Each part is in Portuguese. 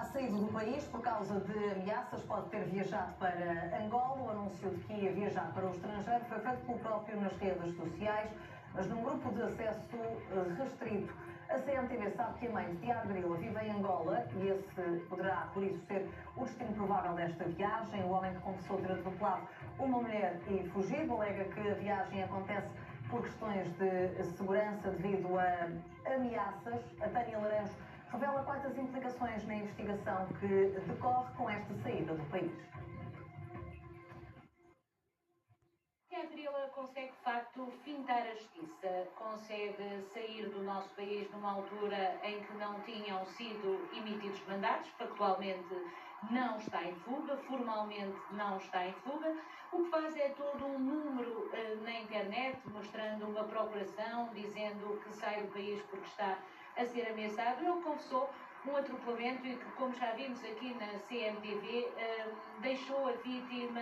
terá saído do país por causa de ameaças, pode ter viajado para Angola. O anúncio de que ia viajar para o estrangeiro foi feito pelo próprio nas redes sociais, mas num grupo de acesso restrito. A CMTV sabe que a mãe de Tiago Grila vive em Angola e esse poderá, por isso, ser o destino provável desta viagem. O homem que confessou ter atropelado uma mulher e fugido alega que a viagem acontece por questões de segurança devido a ameaças. A Tânia Laranjo revela quais as implicações na investigação que decorre com esta saída do país. Tiago Grila consegue, de facto, fintar a justiça, consegue sair do nosso país numa altura em que não tinham sido emitidos mandatos, factualmente não está em fuga, formalmente não está em fuga. O que faz é todo um número na internet, mostrando uma procuração, dizendo que sai do país porque está a ser ameaçado. Ele confessou um atropelamento e que, como já vimos aqui na CMTV, deixou a vítima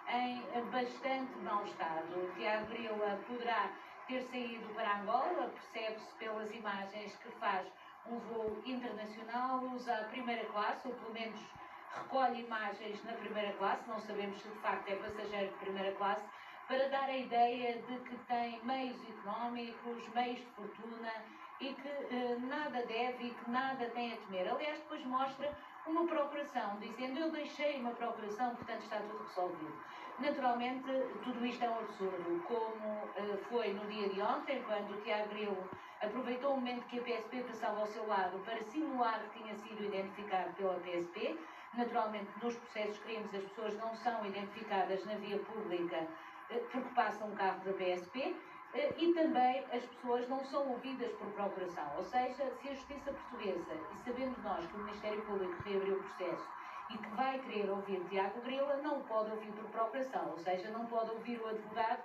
em bastante mau estado. Tiago Grila poderá ter saído para Angola, percebe-se pelas imagens que faz um voo internacional, usa a primeira classe, ou pelo menos recolhe imagens na primeira classe, não sabemos se de facto é passageiro de primeira classe, para dar a ideia de que tem meios económicos, meios de fortuna e que nada deve e que nada tem a temer. Aliás, depois mostra uma procuração, dizendo eu deixei uma procuração, portanto está tudo resolvido. Naturalmente, tudo isto é um absurdo, como foi no dia de ontem, quando o Tiago Grilo aproveitou o momento que a PSP passava ao seu lado para simular que tinha sido identificado pela PSP. Naturalmente, nos processos de crimes as pessoas não são identificadas na via pública porque passam um carro da PSP. E também as pessoas não são ouvidas por procuração, ou seja, se a Justiça Portuguesa, e sabendo nós que o Ministério Público reabriu o processo e que vai querer ouvir Tiago Grila, não o pode ouvir por procuração, ou seja, não pode ouvir o advogado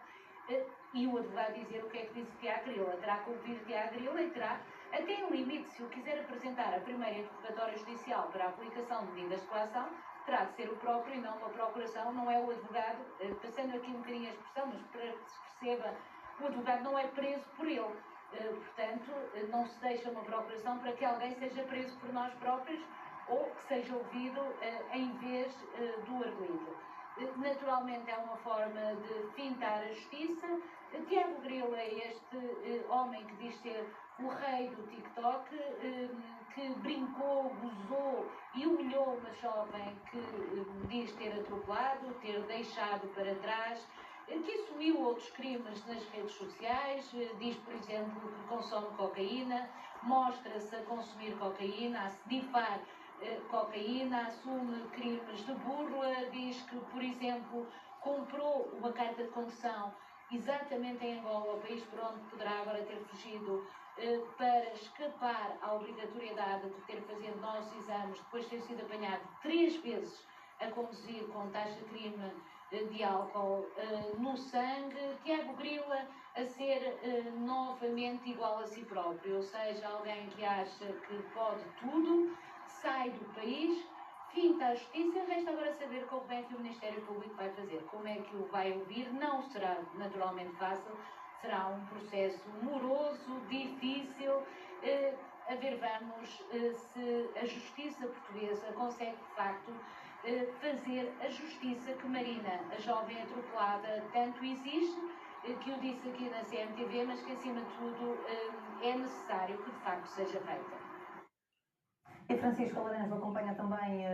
e o advogado dizer o que é que disse Tiago Grila. Terá que ouvir Tiago Grila e terá, até em limite, se o quiser apresentar a primeira interrogatória judicial para a aplicação de medidas de coação, terá de ser o próprio e não uma procuração, não é o advogado, passando aqui um bocadinho a expressão, mas para que se perceba, o advogado não é preso por ele. Portanto, não se deixa uma procuração para que alguém seja preso por nós próprios ou que seja ouvido em vez do arguido. Naturalmente é uma forma de fintar a justiça. Tiago Grila é este homem que diz ser o rei do TikTok, que brincou, gozou e humilhou uma jovem que diz ter atropelado, ter deixado para trás, que assumiu outros crimes nas redes sociais, diz, por exemplo, que consome cocaína, mostra-se a consumir cocaína, a se difar cocaína, assume crimes de burla, diz que, por exemplo, comprou uma carta de condução exatamente em Angola, o país por onde poderá agora ter fugido, para escapar à obrigatoriedade de ter fazido novos exames, depois de ter sido apanhado 3 vezes a conduzir com taxa de crime de álcool no sangue. Tiago Grila a ser novamente igual a si próprio, ou seja, alguém que acha que pode tudo, sai do país, finta a justiça. Resta agora saber como é que o Ministério Público vai fazer, como é que o vai ouvir. Não será naturalmente fácil, será um processo moroso, difícil. A ver, vamos, se a justiça portuguesa consegue de facto fazer a justiça que Marina, a jovem atropelada, tanto exige, que eu disse aqui na CMTV, mas que acima de tudo é necessário que de facto seja feita. E Francisca Laranjo acompanha também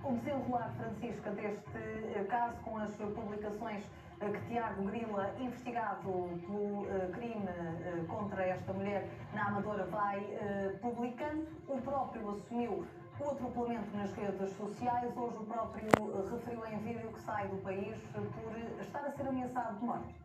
o desenrolar, Francisca, deste caso com as publicações que Tiago Grila, investigado pelo crime contra esta mulher na Amadora, vai publicando. O próprio assumiu o atropelamento nas redes sociais. Hoje o próprio referiu em vídeo que sai do país por estar a ser ameaçado de morte.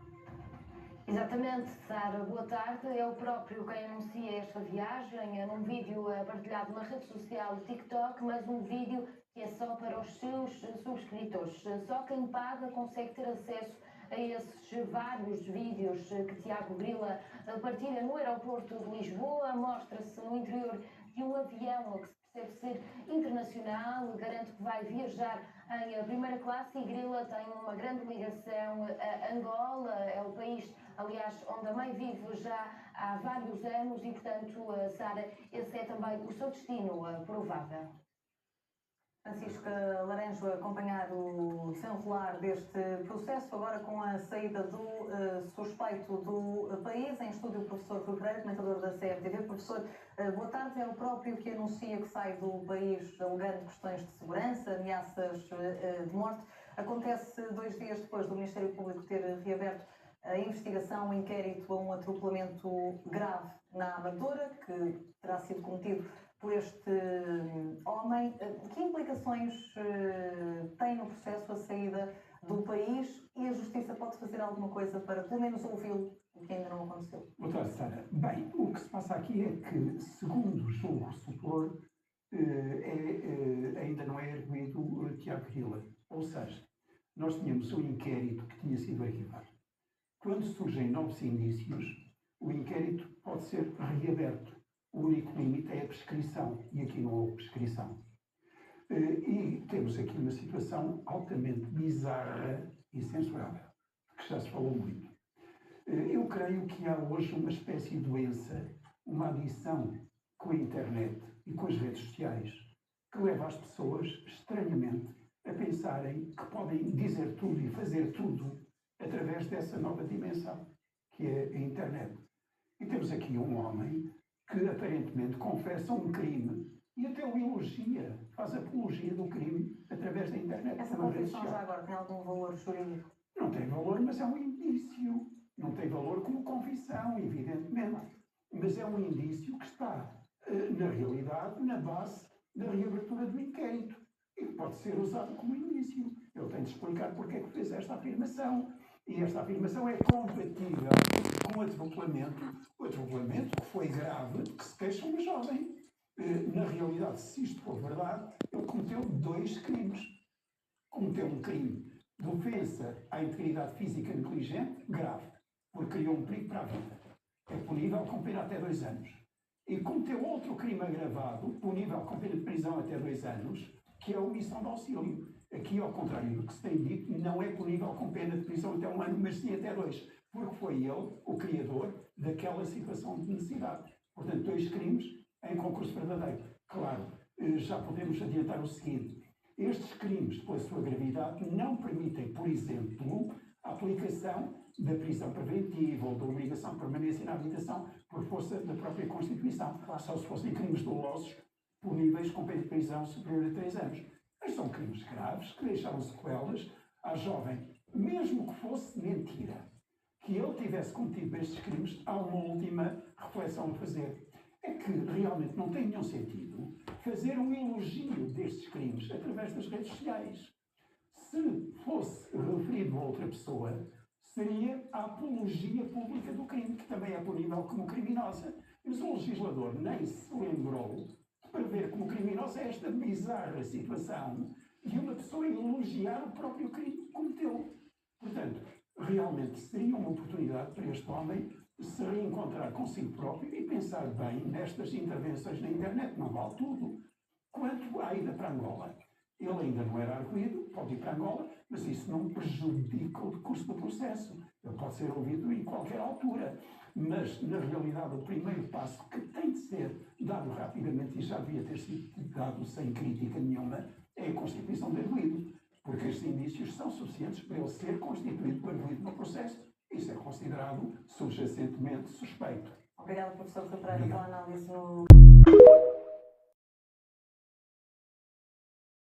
Exatamente, Sara, boa tarde. É o próprio quem anuncia esta viagem, num vídeo partilhado na rede social TikTok, mas um vídeo que é só para os seus subscritores. Só quem paga consegue ter acesso a esses vários vídeos que Tiago Grila partilha no aeroporto de Lisboa. Mostra-se no interior de um avião que se percebe ser internacional, garante que vai viajar em primeira classe, e Grila tem uma grande ligação a Angola, é o país, aliás, onde a mãe vive já há vários anos e, portanto, Sara, esse é também o seu destino provável. Francisca Laranjo a acompanhar o desenrolar deste processo, agora com a saída do suspeito do país. Em estúdio, o professor Rui Pereira, comentador da CRTV. Professor, boa tarde. É o próprio que anuncia que sai do país alegando questões de segurança, ameaças de morte. Acontece 2 dias depois do Ministério Público ter reaberto a investigação, o inquérito a um atropelamento grave na Amadora, que terá sido cometido por este homem. Que implicações tem no processo a saída do país e a Justiça pode fazer alguma coisa para, pelo menos, ouvi-lo, o que ainda não aconteceu? Boa tarde, Sara. Bem, o que se passa aqui é que, segundo julgo o supor, ainda não é arguido o Tiago Grila. Ou seja, nós tínhamos um inquérito que tinha sido arquivado. Quando surgem novos indícios, o inquérito pode ser reaberto. O único limite é a prescrição, e aqui não houve prescrição. E temos aqui uma situação altamente bizarra e censurável, que já se falou muito. Eu creio que há hoje uma espécie de doença, uma adição com a internet e com as redes sociais, que leva as pessoas, estranhamente, a pensarem que podem dizer tudo e fazer tudo através dessa nova dimensão, que é a internet. E temos aqui um homem que aparentemente confessa um crime e até o elogia, faz apologia do crime através da internet. Essa confissão já agora tem algum valor jurídico? Não tem valor, mas é um indício. Não tem valor como confissão, evidentemente. Mas é um indício que está, na realidade, na base da reabertura do inquérito e que pode ser usado como indício. Ele tem de explicar porque é que fez esta afirmação. E esta afirmação é compatível com o atropelamento que foi grave, que se queixa uma jovem. Na realidade, se isto for verdade, ele cometeu 2 crimes. Cometeu um crime de ofensa à integridade física negligente, grave, porque criou um perigo para a vida. É punível com pena até 2 anos. E cometeu outro crime agravado, punível com pena de prisão até 2 anos, que é a omissão de auxílio. Aqui, ao contrário do que se tem dito, não é punível com pena de prisão até 1 ano, mas sim até 2, porque foi ele o criador daquela situação de necessidade. Portanto, 2 crimes em concurso verdadeiro. Claro, já podemos adiantar o seguinte: estes crimes, pela sua gravidade, não permitem, por exemplo, a aplicação da prisão preventiva ou da obrigação de permanência na habitação por força da própria Constituição. Só se fossem crimes dolosos, puníveis com pena de prisão superior a 3 anos. Mas são crimes graves que deixaram sequelas à jovem, mesmo que fosse mentira. Que ele tivesse cometido estes crimes, há uma última reflexão a fazer. É que realmente não tem nenhum sentido fazer um elogio destes crimes através das redes sociais. Se fosse referido a outra pessoa, seria a apologia pública do crime, que também é punível como criminosa. Mas o legislador nem se lembrou para ver como criminosa é esta bizarra situação de uma pessoa elogiar o próprio crime que cometeu. Portanto, realmente seria uma oportunidade para este homem se reencontrar consigo próprio e pensar bem nestas intervenções na internet. Não vale tudo. Quanto à ida para Angola, ele ainda não era arguido, pode ir para Angola, mas isso não prejudica o decurso do processo. Ele pode ser ouvido em qualquer altura. Mas, na realidade, o primeiro passo que tem de ser dado rapidamente, e já devia ter sido dado sem crítica nenhuma, é a constituição do arguido. Porque estes indícios são suficientes para ele ser constituído arguido no processo. Isso é considerado subjacentemente suspeito. Obrigada, professor Rui Pereira, pela análise no...